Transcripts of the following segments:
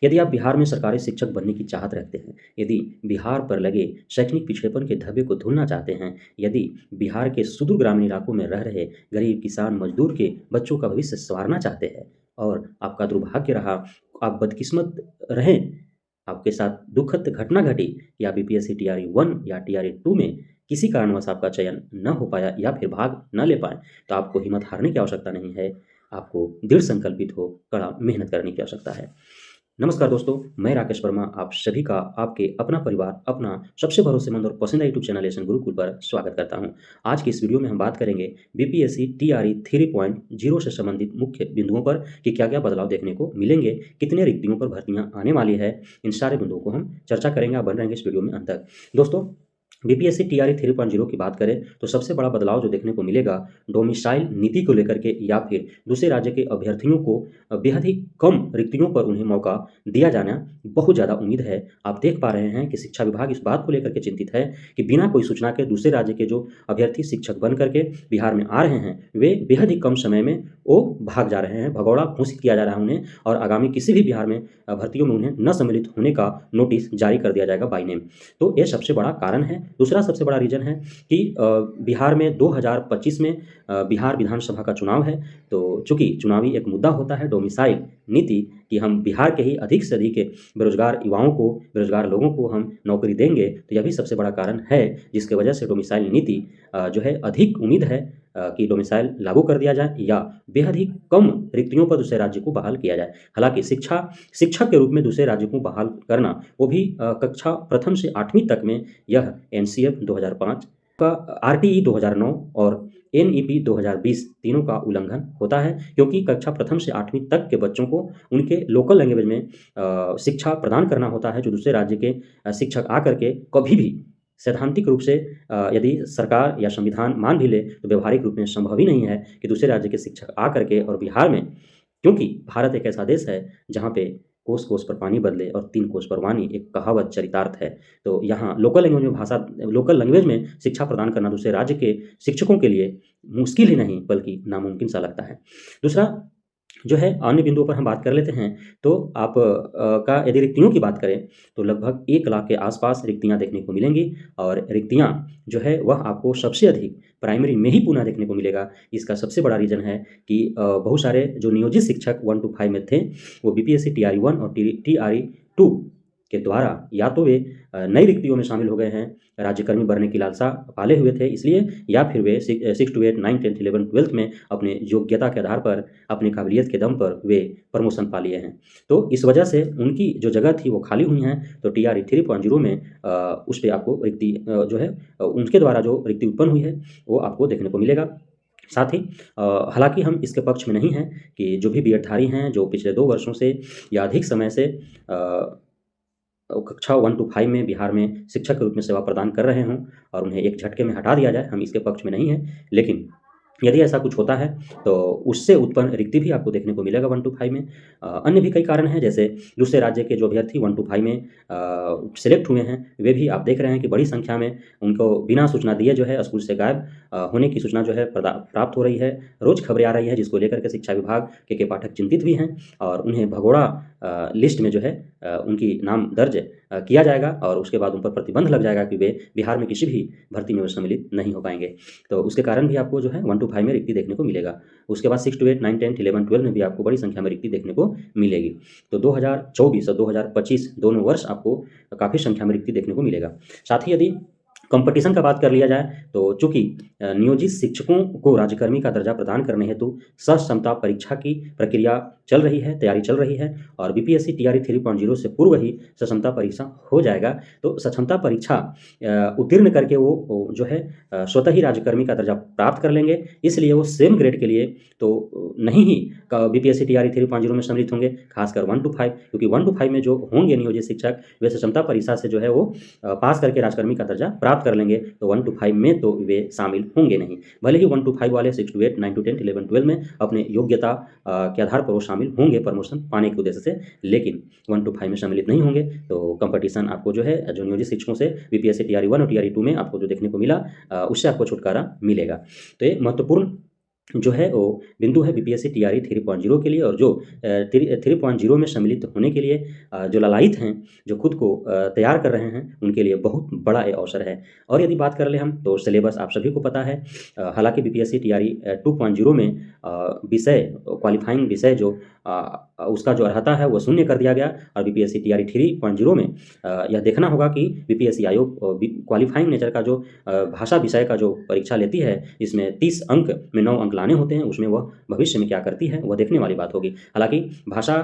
यदि आप बिहार में सरकारी शिक्षक बनने की चाहत रखते हैं, यदि बिहार पर लगे शैक्षणिक पिछड़ेपन के धब्बे को धुलना चाहते हैं, यदि बिहार के सुदूर ग्रामीण इलाकों में रह रहे गरीब किसान मजदूर के बच्चों का भविष्य संवारना चाहते हैं और आपका दुर्भाग्य रहा, आप बदकिस्मत रहें, आपके साथ दुखद घटना घटी या बीपीएससी टीआरई 1 या टीआरई 2 में किसी कारणवश आपका चयन न हो पाया या फिर भाग न ले पाएँ, तो आपको हिम्मत हारने की आवश्यकता नहीं है। आपको दृढ़ संकल्पित हो, कड़ा मेहनत करने की आवश्यकता है। नमस्कार दोस्तों, मैं राकेश वर्मा आप सभी का आपके अपना परिवार, अपना सबसे भरोसेमंद और पसंदीदा यूट्यूब चैनल लेसन गुरुकुल पर स्वागत करता हूं। आज की इस वीडियो में हम बात करेंगे बीपीएससी टीआरई 3.0 से संबंधित मुख्य बिंदुओं पर कि क्या-क्या बदलाव देखने को मिलेंगे, कितने रिक्तियों पर भर्तियां आने वाली है, इन सारे बिंदुओं को हम चर्चा करेंगे। आप बन रहेंगे इस वीडियो में अंत तक। दोस्तों, बीपीएससी टीआरई 3.0 की बात करें तो सबसे बड़ा बदलाव जो देखने को मिलेगा डोमिसाइल नीति को लेकर के या फिर दूसरे राज्य के अभ्यर्थियों को बेहद ही कम रिक्तियों पर उन्हें मौका दिया जाना बहुत ज़्यादा उम्मीद है। आप देख पा रहे हैं कि शिक्षा विभाग इस बात को लेकर के चिंतित है कि बिना कोई सूचना के दूसरे राज्य के जो अभ्यर्थी शिक्षक बन करके बिहार में आ रहे हैं, वे बेहद ही कम समय में वो भाग जा रहे हैं, भगौड़ा घोषित किया जा रहा है उन्हें और आगामी किसी भी बिहार में भर्तियों में उन्हें न सम्मिलित होने का नोटिस जारी कर दिया जाएगा बाई नेम। तो ये सबसे बड़ा कारण है। दूसरा सबसे बड़ा रीज़न है कि बिहार में 2025 में बिहार विधानसभा का चुनाव है, तो चूँकि चुनावी एक मुद्दा होता है डोमिसाइल नीति कि हम बिहार के ही अधिक से अधिक बेरोज़गार युवाओं को, बेरोज़गार लोगों को हम नौकरी देंगे, तो यह भी सबसे बड़ा कारण है जिसकी वजह से डोमिसाइल नीति जो है अधिक उम्मीद है कि डोमिसाइल लागू कर दिया जाए या बेहद ही कम रिक्तियों पर दूसरे राज्य को बहाल किया जाए। हालाँकि शिक्षक के रूप में दूसरे राज्य को बहाल करना, वो भी कक्षा प्रथम से 8वीं तक में यह एनसीएफ 2005 का आरटीई 2009 और एनईपी 2020 तीनों का उल्लंघन होता है, क्योंकि कक्षा प्रथम से 8वीं तक के बच्चों को उनके लोकल लैंग्वेज में शिक्षा प्रदान करना होता है, जो दूसरे राज्य के शिक्षक आकर के कभी भी सैद्धांतिक रूप से यदि सरकार या संविधान मान भी ले तो व्यावहारिक रूप में संभव ही नहीं है कि दूसरे राज्य के शिक्षक आकर के और बिहार में, क्योंकि भारत एक ऐसा देश है जहाँ पे कोस-कोस पर पानी बदले और 3 कोस पर वाणी एक कहावत चरितार्थ है। तो यहाँ लोकल लैंग्वेज में शिक्षा प्रदान करना दूसरे राज्य के शिक्षकों के लिए मुश्किल ही नहीं बल्कि नामुमकिन सा लगता है। दूसरा जो है अन्य बिंदुओं पर हम बात कर लेते हैं, तो आप का यदि रिक्तियों की बात करें तो लगभग 1 लाख के आसपास रिक्तियाँ देखने को मिलेंगी और रिक्तियाँ जो है वह आपको सबसे अधिक प्राइमरी में ही पुनः देखने को मिलेगा। इसका सबसे बड़ा रीज़न है कि बहुत सारे जो नियोजित शिक्षक 1 to 5 में थे, वो बीपीएससी टीआरई 1 और टीआरई 2 के द्वारा या तो वे नई रिक्तियों में शामिल हो गए हैं, राज्यकर्मी बनने की लालसा पाले हुए थे इसलिए, या फिर वे 6 to 8, 9, 10, 11, 12 में अपने योग्यता के आधार पर, अपनी काबिलियत के दम पर वे प्रमोशन पा लिए हैं। तो इस वजह से उनकी जो जगह थी वो खाली हुई हैं, तो टीआरई 3.0 में उस पे आपको रिक्ति जो है उनके द्वारा जो रिक्ति उत्पन्न हुई है, वो आपको देखने को मिलेगा। साथ ही हालाँकि हम इसके पक्ष में नहीं हैं कि जो भी बीएडधारी हैं, जो पिछले 2 वर्षों से या अधिक समय से कक्षा 1 to 5 में बिहार में शिक्षक के रूप में सेवा प्रदान कर रहे हों और उन्हें एक झटके में हटा दिया जाए, हम इसके पक्ष में नहीं हैं। लेकिन यदि ऐसा कुछ होता है तो उससे उत्पन्न रिक्ति भी आपको देखने को मिलेगा 1 to 5 में। अन्य भी कई कारण हैं, जैसे दूसरे राज्य के जो अभ्यर्थी 1 to 5 में सेलेक्ट हुए हैं, वे भी आप देख रहे हैं कि बड़ी संख्या में उनको बिना सूचना दिए जो है स्कूल से गायब होने की सूचना जो है प्राप्त हो रही है। रोज़ खबरें आ रही हैं जिसको लेकर के शिक्षा विभाग के पाठक चिंतित भी हैं और उन्हें भगोड़ा लिस्ट में जो है उनकी नाम दर्ज किया जाएगा और उसके बाद उन पर प्रतिबंध लग जाएगा कि वे बिहार में किसी भी भर्ती में वो सम्मिलित नहीं हो पाएंगे। तो उसके कारण भी आपको जो है 1 to 5 में रिक्ति देखने को मिलेगा। उसके बाद 6 to 8, 9, 10, 11, 12 में भी आपको बड़ी संख्या में रिक्ति देखने को मिलेगी। तो 2024 और 2025 दोनों वर्ष आपको काफ़ी संख्या में रिक्ति देखने को मिलेगा। साथ ही यदि कंपटीशन का बात कर लिया जाए तो चूँकि नियोजित शिक्षकों को राज्यकर्मी का दर्जा प्रदान करने हेतु सक्षमता परीक्षा की प्रक्रिया चल रही है, तैयारी चल रही है और बीपीएससी टीआरई 3.0 से पूर्व ही सक्षमता परीक्षा हो जाएगा। तो सक्षमता परीक्षा उत्तीर्ण करके वो जो है स्वतः ही राज्यकर्मी का दर्जा प्राप्त कर लेंगे, इसलिए वो सेम ग्रेड के लिए तो नहीं ही बीपीएससी टीआरई 3.0 में सम्मिलित होंगे, खासकर 1 to 5, क्योंकि 1 to 5 में जो होंगे नियोजित शिक्षक वे सक्षमता परीक्षा से जो है वो पास करके राज्यकर्मी का दर्जा प्राप्त कर लेंगे, तो 1 to 5 में तो वे शामिल होंगे नहीं। भले ही 1 to 5 वाले 6 to 8, 9 to 10, 11, 12 में अपने योग्यता के आधार पर वो शामिल होंगे प्रमोशन पाने के उद्देश्य से, लेकिन 1 to 5 में सम्मिलित नहीं होंगे। तो कंपटीशन आपको जो है जो नियोजित शिक्षकों से बीपीएससी टीआरई 1 और टीआरई 2 में आपको जो देखने को मिला, उससे आपको छुटकारा मिलेगा। तो ये महत्वपूर्ण जो है वो बिंदु है बीपीएससी टीआरई 3.0 के लिए, और जो 3.0 में सम्मिलित होने के लिए जो लालायित हैं, जो खुद को तैयार कर रहे हैं, उनके लिए बहुत बड़ा ये अवसर है। और यदि बात कर लें हम, तो सिलेबस आप सभी को पता है। हालांकि बीपीएससी टीआरई 2.0 में विषय, क्वालिफाइंग विषय जो उसका जो अर्हता है वो शून्य कर दिया गया, और बीपीएससी टीआरई 3.0 में यह देखना होगा कि बीपीएससी आयोग क्वालिफाइंग नेचर का जो भाषा विषय का जो परीक्षा लेती है, इसमें 30 अंक में 9 अंक लाने होते हैं, उसमें वह भविष्य में क्या करती है वह देखने वाली बात होगी। हालांकि भाषा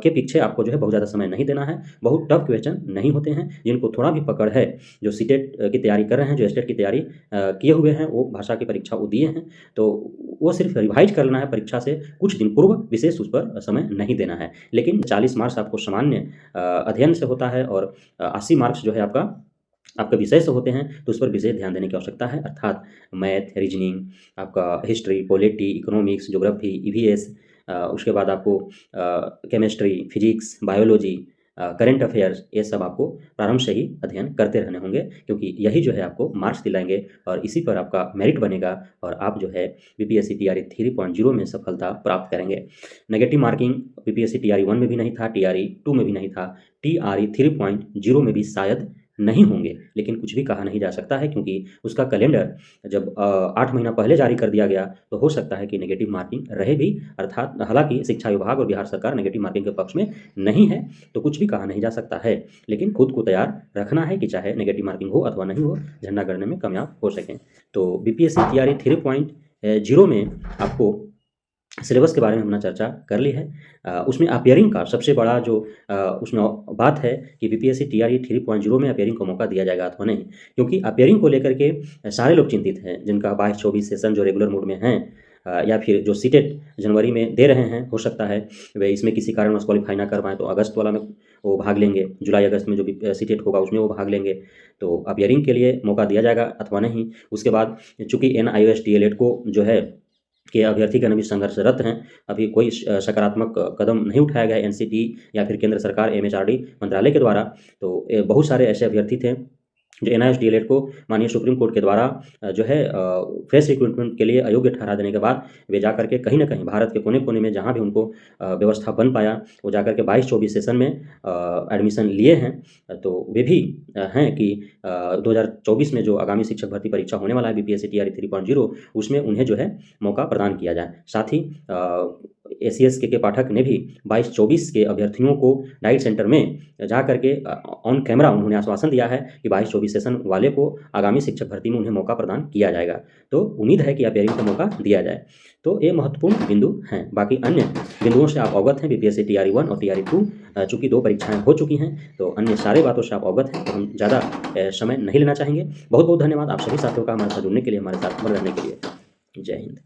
के पीछे आपको जो है बहुत ज़्यादा समय नहीं देना है, बहुत टफ क्वेश्चन नहीं होते हैं। जिनको थोड़ा भी पकड़ है, जो सीटेट की तैयारी कर रहे हैं, जो स्टेट की तैयारी किए हुए हैं, वो भाषा की परीक्षा वो दिए हैं, तो वो सिर्फ रिवाइज कर लेना है परीक्षा से कुछ दिन पूर्व, विशेष उस पर समय नहीं देना है। लेकिन 40 मार्क्स आपको सामान्य अध्ययन से होता है, और 80 मार्क्स जो है आपका विषय से होते हैं, तो उस पर विशेष ध्यान देने की आवश्यकता है। अर्थात मैथ, रीजनिंग, आपका history, polity, economics, geography, EVS, उसके बाद आपको chemistry, physics, biology, current affairs, ये सब आपको प्रारंभ से ही अध्ययन करते रहने होंगे, क्योंकि यही जो है आपको मार्क्स दिलाएंगे, और इसी पर आपका मेरिट बनेगा, और आप जो है बीपीएससी टीआरई 3.0 में सफलता प्राप्त करेंगे। नेगेटिव मार्किंग बीपीएससी टीआरई 1 में भी नहीं था, टीआरई 2 में भी नहीं था, टीआरई 3.0 में भी शायद नहीं होंगे, लेकिन कुछ भी कहा नहीं जा सकता है, क्योंकि उसका कैलेंडर जब 8 महीना पहले जारी कर दिया गया, तो हो सकता है कि नेगेटिव मार्किंग रहे भी। अर्थात हालांकि शिक्षा विभाग और बिहार सरकार नेगेटिव मार्किंग के पक्ष में नहीं है, तो कुछ भी कहा नहीं जा सकता है, लेकिन खुद को तैयार रखना है कि चाहे नेगेटिव मार्किंग हो अथवा नहीं हो, झंडा गड़ने में कामयाब हो सकें। तो बीपीएससी टीआरई 3.0 में आपको सिलेबस के बारे में हमने चर्चा कर ली है। उसमें अपियरिंग का सबसे बड़ा जो उसमें बात है कि बीपीएससी टीआरई 3.0 में अपियरिंग को मौका दिया जाएगा अथवा नहीं, क्योंकि अपियरिंग को लेकर के सारे लोग चिंतित हैं, जिनका 22-24 सेशन जो रेगुलर मोड में हैं, या फिर जो सीटेट जनवरी में दे रहे हैं, हो सकता है वे इसमें किसी कारणवश क्वालिफाई ना कर पाएँ, तो अगस्त वाला में वो भाग लेंगे, जुलाई अगस्त में जो भी सीटेट होगा उसमें वो भाग लेंगे। तो अपियरिंग के लिए मौका दिया जाएगा अथवा नहीं। उसके बाद चूँकि एनआईओएस डीएलएड को जो है के अभ्यर्थीगण अभी संघर्षरत हैं, अभी कोई सकारात्मक कदम नहीं उठाया गया एनसीटी या फिर केंद्र सरकार एमएचआरडी मंत्रालय के द्वारा। तो बहुत सारे ऐसे अभ्यर्थी थे जो एनआईओएस डीएलएड को माननीय सुप्रीम कोर्ट के द्वारा जो है फ्रेश रिक्रूटमेंट के लिए अयोग्य ठहरा देने के बाद वे जाकर के कहीं न कहीं भारत के कोने-कोने में जहाँ भी उनको व्यवस्था बन पाया, वो जाकर के 22-24 सेशन में एडमिशन लिए हैं। तो वे भी हैं कि 2024 में जो आगामी शिक्षक भर्ती परीक्षा होने वाला है बीपीएससी टीआरई 3.0, उसमें उन्हें जो है मौका प्रदान किया जाए। साथ ही एसीएस के पाठक ने भी 22-24 के अभ्यर्थियों को डाइट सेंटर में जा करके ऑन कैमरा उन्होंने आश्वासन दिया है कि 22-24 सेशन वाले को आगामी शिक्षक भर्ती में उन्हें मौका प्रदान किया जाएगा। तो उम्मीद है कि अपियरिंग को मौका दिया जाए। तो ये महत्वपूर्ण बिंदु हैं। बाकी अन्य बिंदुओं से आप अवगत हैं, बीपीएससी टीआरई 1 और टीआरई 2 चूँकि 2 परीक्षाएँ हो चुकी हैं, तो अन्य सारे बातों से आप अवगत हैं, तो हम ज़्यादा समय नहीं लेना चाहेंगे। बहुत-बहुत धन्यवाद आप सभी साथियों का हमारे साथ जुड़ने के लिए, हमारे साथ बने रहने के लिए। जय हिंद।